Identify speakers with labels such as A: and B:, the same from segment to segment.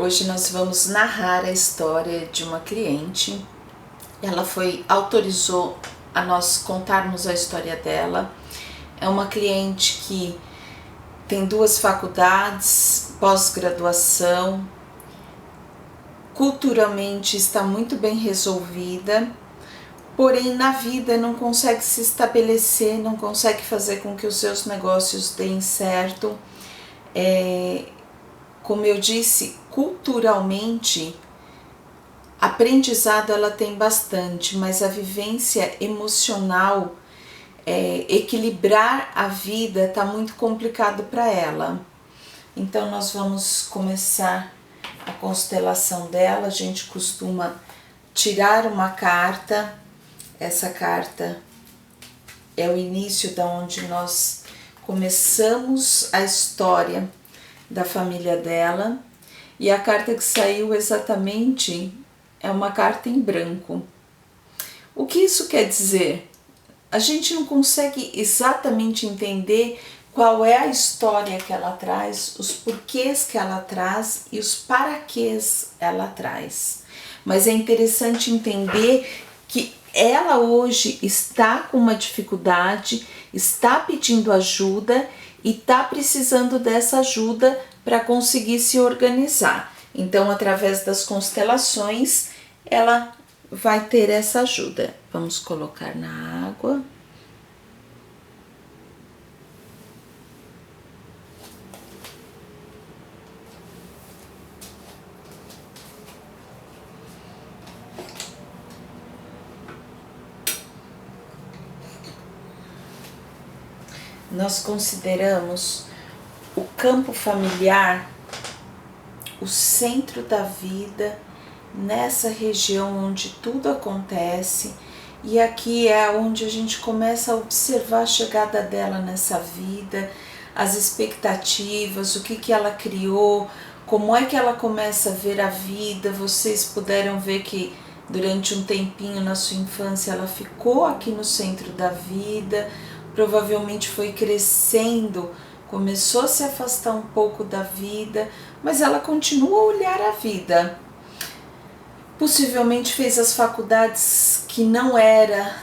A: Hoje nós vamos narrar a história de uma cliente. Ela autorizou a nós contarmos a história dela. É uma cliente que tem 2 faculdades, pós-graduação, culturalmente está muito bem resolvida, porém na vida não consegue se estabelecer, não consegue fazer com que os seus negócios deem certo. Como eu disse, culturalmente, aprendizado ela tem bastante, mas a vivência emocional, equilibrar a vida está muito complicado para ela. Então nós vamos começar a constelação dela. A gente costuma tirar uma carta. Essa carta é o início da onde nós começamos a história da família dela, e a carta que saiu exatamente é uma carta em branco. O que isso quer dizer? A gente não consegue exatamente entender qual é a história que ela traz, os porquês que ela traz e os paraquês ela traz. Mas é interessante entender que ela hoje está com uma dificuldade, está pedindo ajuda e está precisando dessa ajuda para conseguir se organizar. Então, através das constelações, ela vai ter essa ajuda. Vamos colocar na água. Nós consideramos o campo familiar o centro da vida, nessa região onde tudo acontece, e aqui é onde a gente começa a observar a chegada dela nessa vida, as expectativas, o que ela criou, como é que ela começa a ver a vida. Vocês puderam ver que durante um tempinho na sua infância ela ficou aqui no centro da vida, provavelmente foi crescendo, começou a se afastar um pouco da vida, mas ela continua a olhar a vida. Possivelmente fez as faculdades que não era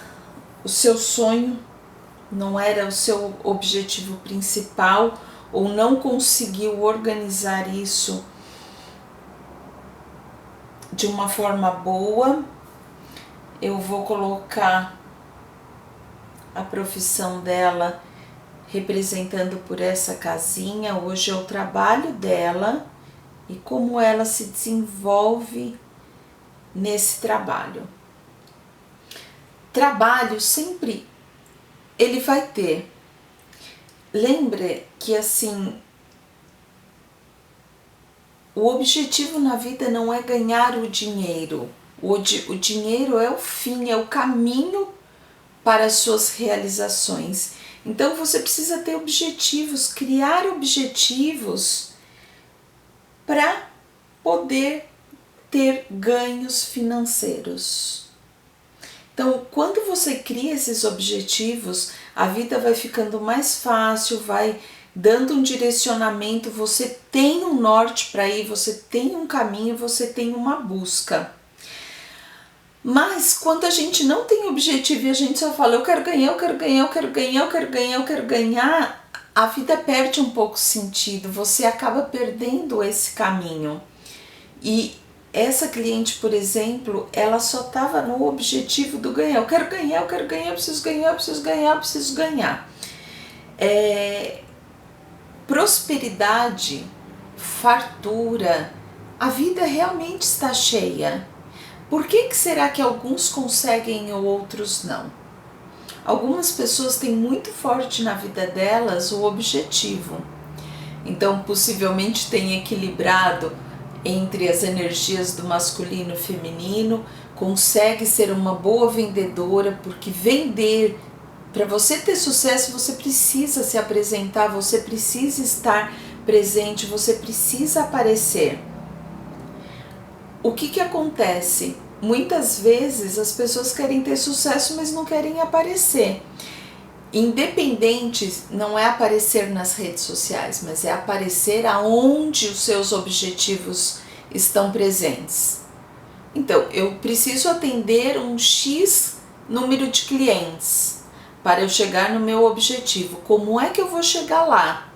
A: o seu sonho, não era o seu objetivo principal, ou não conseguiu organizar isso de uma forma boa. Eu vou colocar a profissão dela representando por essa casinha. Hoje é o trabalho dela e como ela se desenvolve nesse trabalho. Trabalho sempre ele vai ter. Lembre que assim, o objetivo na vida não é ganhar o dinheiro. O dinheiro é o fim, é o caminho para as suas realizações. Então você precisa ter objetivos, criar objetivos para poder ter ganhos financeiros. Então, quando você cria esses objetivos, a vida vai ficando mais fácil, vai dando um direcionamento, você tem um norte para ir, você tem um caminho, você tem uma busca. Mas quando a gente não tem objetivo e a gente só fala eu quero ganhar, eu quero ganhar, eu quero ganhar, eu quero ganhar, eu quero ganhar, a vida perde um pouco o sentido, você acaba perdendo esse caminho. E essa cliente, por exemplo, ela só estava no objetivo do ganhar. Eu quero ganhar, eu quero ganhar, eu preciso ganhar, eu preciso ganhar, eu preciso ganhar. Prosperidade, fartura, a vida realmente está cheia. Por que será que alguns conseguem e outros não? Algumas pessoas têm muito forte na vida delas o objetivo. Então, possivelmente tem equilibrado entre as energias do masculino e feminino, consegue ser uma boa vendedora, porque vender, para você ter sucesso, você precisa se apresentar, você precisa estar presente, você precisa aparecer. O que acontece? Muitas vezes as pessoas querem ter sucesso, mas não querem aparecer. Independente, não é aparecer nas redes sociais, mas é aparecer aonde os seus objetivos estão presentes. Então, eu preciso atender um X número de clientes para eu chegar no meu objetivo. Como é que eu vou chegar lá?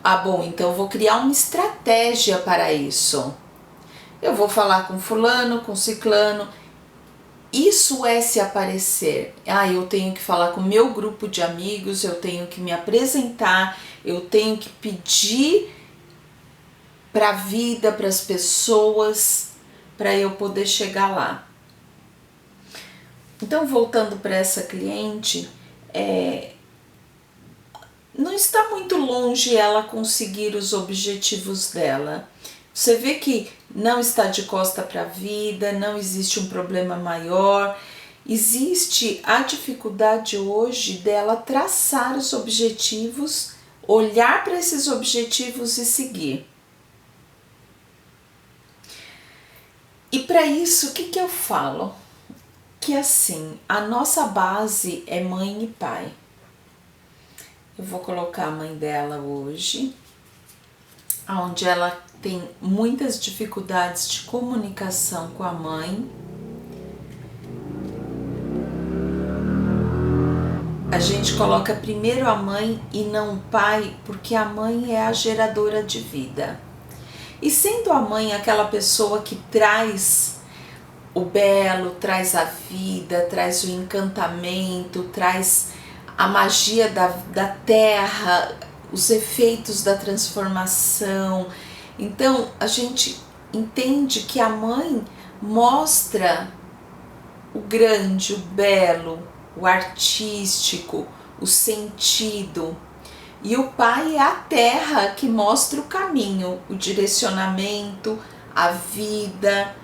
A: Ah, bom, então eu vou criar uma estratégia para isso. Eu vou falar com fulano, com ciclano. Isso é se aparecer. Ah, eu tenho que falar com o meu grupo de amigos, eu tenho que me apresentar, eu tenho que pedir para a vida, para as pessoas, para eu poder chegar lá. Então, voltando para essa cliente, não está muito longe ela conseguir os objetivos dela. Você vê que não está de costa para a vida, não existe um problema maior. Existe a dificuldade hoje dela traçar os objetivos, olhar para esses objetivos e seguir. E para isso, o que eu falo? Que assim, a nossa base é mãe e pai. Eu vou colocar a mãe dela hoje, onde ela tem muitas dificuldades de comunicação com a mãe. A gente coloca primeiro a mãe e não o pai, porque a mãe é a geradora de vida. E sendo a mãe aquela pessoa que traz o belo, traz a vida, traz o encantamento, traz a magia da terra, os efeitos da transformação. Então a gente entende que a mãe mostra o grande, o belo, o artístico, o sentido. E o pai é a terra que mostra o caminho, o direcionamento, a vida,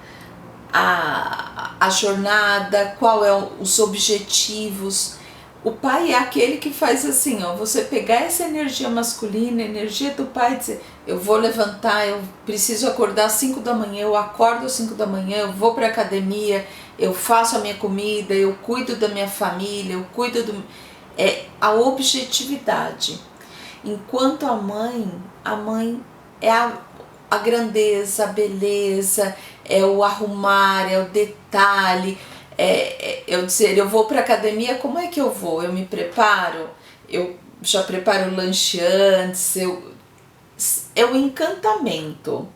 A: a jornada, qual é os objetivos. O pai é aquele que faz assim, ó, você pegar essa energia masculina, a energia do pai, e dizer, eu vou levantar, eu preciso acordar às 5 da manhã, eu acordo às 5 da manhã, eu vou para a academia, eu faço a minha comida, eu cuido da minha família, eu cuido do... É a objetividade. Enquanto a mãe é a grandeza, a beleza, é o arrumar, é o detalhe, eu dizer, eu vou para a academia, como é que eu vou? Eu me preparo, eu já preparo o lanche antes, é o encantamento.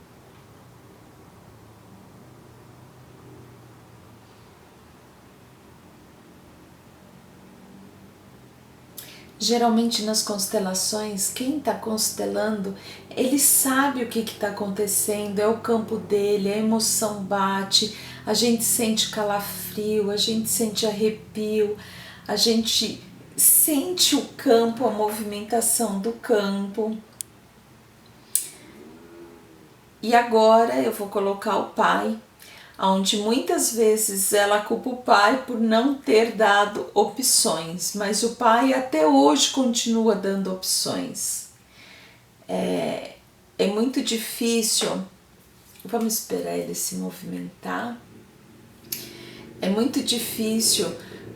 A: Geralmente nas constelações, quem está constelando, ele sabe o que está acontecendo, é o campo dele, a emoção bate, a gente sente calafrio, a gente sente arrepio, a gente sente o campo, a movimentação do campo. E agora eu vou colocar o pai, onde muitas vezes ela culpa o pai por não ter dado opções, mas o pai até hoje continua dando opções. É muito difícil, vamos esperar ele se movimentar. É muito difícil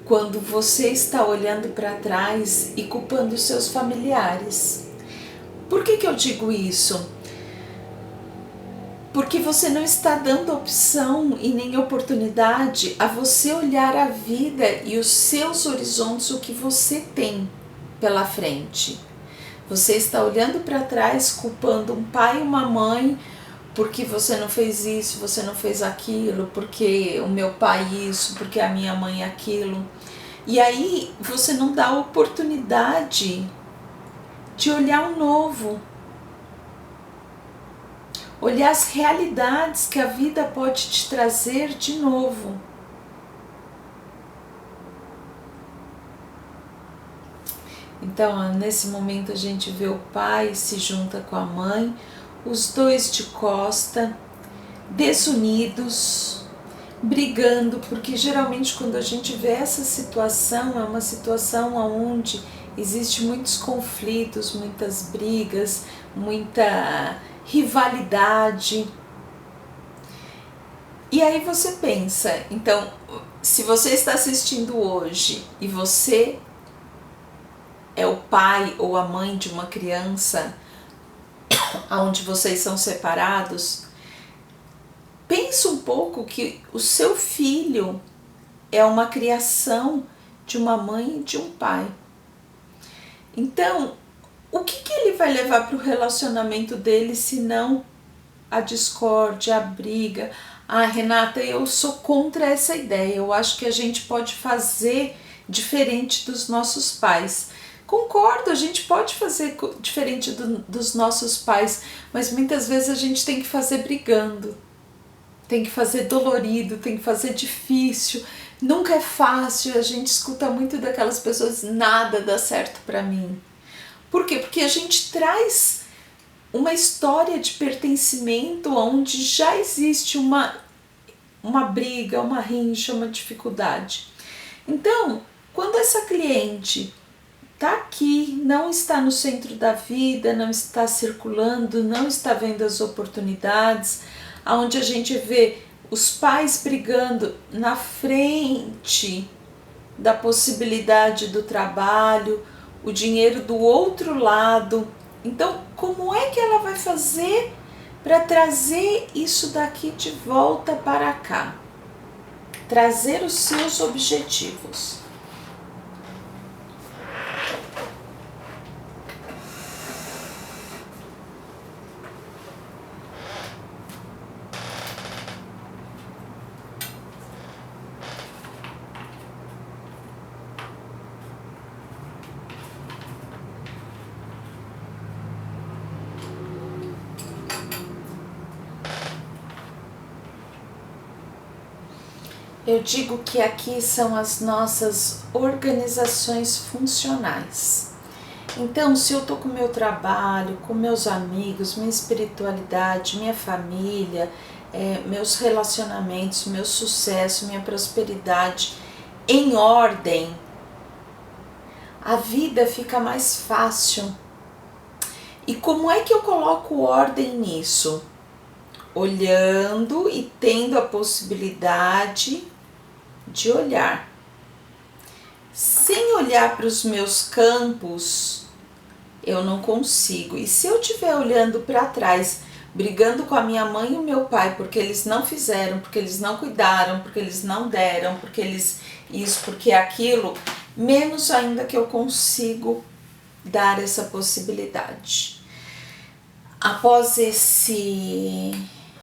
A: quando você está olhando para trás e culpando os seus familiares. Por que eu digo isso? Porque você não está dando opção e nem oportunidade a você olhar a vida e os seus horizontes, o que você tem pela frente. Você está olhando para trás, culpando um pai e uma mãe porque você não fez isso, você não fez aquilo, porque o meu pai isso, porque a minha mãe aquilo. E aí você não dá a oportunidade de olhar o novo. Olhar as realidades que a vida pode te trazer de novo. Então, nesse momento a gente vê o pai se junta com a mãe, os dois de costa, desunidos, brigando, porque geralmente quando a gente vê essa situação, é uma situação onde existe muitos conflitos, muitas brigas, muita rivalidade. E aí você pensa, então, se você está assistindo hoje e você é o pai ou a mãe de uma criança onde vocês são separados, pensa um pouco que o seu filho é uma criação de uma mãe e de um pai. Então, o que ele vai levar para o relacionamento dele se não a discórdia, a briga? Ah, Renata, eu sou contra essa ideia. Eu acho que a gente pode fazer diferente dos nossos pais. Concordo, a gente pode fazer diferente dos nossos pais, mas muitas vezes a gente tem que fazer brigando, tem que fazer dolorido, tem que fazer difícil. Nunca é fácil, a gente escuta muito daquelas pessoas, nada dá certo para mim. Por quê? Porque a gente traz uma história de pertencimento onde já existe uma briga, uma rincha, uma dificuldade. Então, quando essa cliente está aqui, não está no centro da vida, não está circulando, não está vendo as oportunidades, onde a gente vê os pais brigando na frente da possibilidade do trabalho, o dinheiro do outro lado. Então, como é que ela vai fazer para trazer isso daqui de volta para cá? Trazer os seus objetivos. Eu digo que aqui são as nossas organizações funcionais. Então, se eu estou com o meu trabalho, com meus amigos, minha espiritualidade, minha família, meus relacionamentos, meu sucesso, minha prosperidade em ordem, a vida fica mais fácil. E como é que eu coloco ordem nisso? Olhando e tendo a possibilidade de olhar. Sem olhar para os meus campos, eu não consigo. E se eu estiver olhando para trás, brigando com a minha mãe e o meu pai, porque eles não fizeram, porque eles não cuidaram, porque eles não deram, porque eles isso, porque aquilo, menos ainda que eu consigo dar essa possibilidade. Após esse